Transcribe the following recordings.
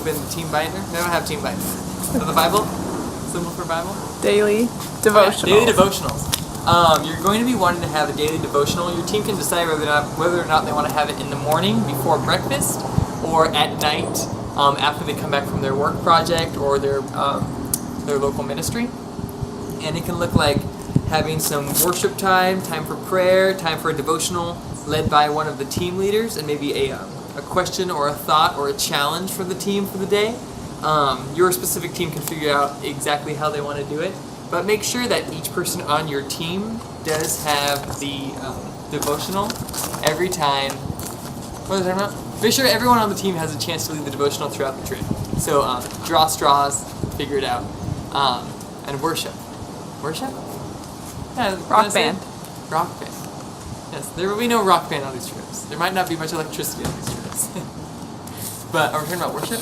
open the team binder. They don't have team binders. So the Bible, symbol for Bible. Daily devotionals. Daily devotionals. You're going to be wanting to have a daily devotional. Your team can decide whether or not they want to have it in the morning before breakfast, or at night after they come back from their work project or their local ministry. And it can look like having some worship time for prayer, time for a devotional led by one of the team leaders, and maybe a question or a thought or a challenge for the team for the day. Your specific team can figure out exactly how they want to do it, but make sure that each person on your team does have the devotional every time. What is that about? Make sure everyone on the team has a chance to lead the devotional throughout the trip. So draw straws, figure it out, and worship. Worship? Yeah, Rock band. Rock band. Yes, there will be no rock band on these trips. There might not be much electricity on these trips. But are we talking about worship?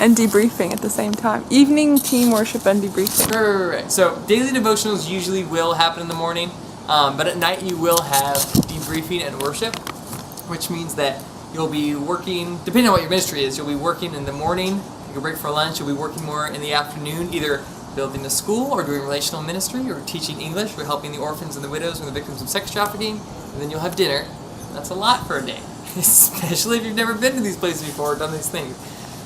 And debriefing at the same time. Evening team worship and debriefing. Right. So daily devotionals usually will happen in the morning, but at night you will have debriefing and worship, which means that you'll be working, depending on what your ministry is, you'll be working in the morning, take a break for lunch, you'll be working more in the afternoon, either building a school or doing relational ministry or teaching English or helping the orphans and the widows and the victims of sex trafficking, and then you'll have dinner. That's a lot for a day, especially if you've never been to these places before or done these things.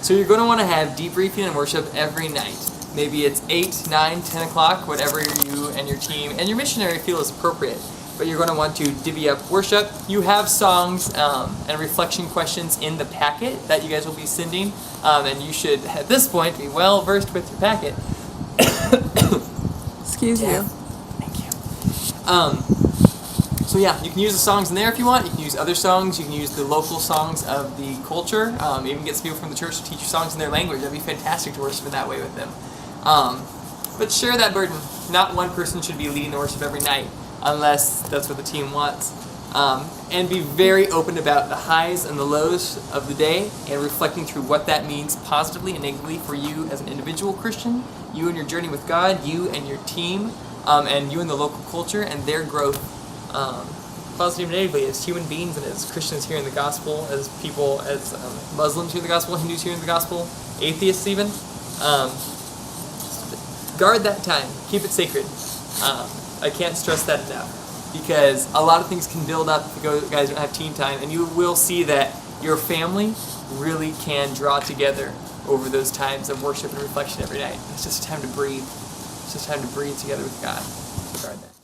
So you're going to want to have debriefing and worship every night. Maybe it's 8, 9, 10 o'clock, whatever you and your team and your missionary feel is appropriate. But you're going to want to divvy up worship. You have songs and reflection questions in the packet that you guys will be sending, and you should, at this point, be well versed with your packet. Excuse you. Thank you. So yeah, you can use the songs in there if you want. You can use other songs. You can use the local songs of the culture. Even get some people from the church to teach you songs in their language. That'd be fantastic to worship in that way with them. But share that burden. Not one person should be leading the worship every night unless that's what the team wants. And be very open about the highs and the lows of the day and reflecting through what that means positively and negatively for you as an individual Christian, you and your journey with God, you and your team, and you and the local culture and their growth, positively and negatively, as human beings and as Christians hearing the gospel, as people, as Muslims hearing the gospel, Hindus hearing the gospel, atheists even. Guard that time. Keep it sacred. I can't stress that enough, because a lot of things can build up if you guys don't have team time, and you will see that your family really can draw together over those times of worship and reflection every night. It's just a time to breathe. It's just time to breathe together with God. So guard that.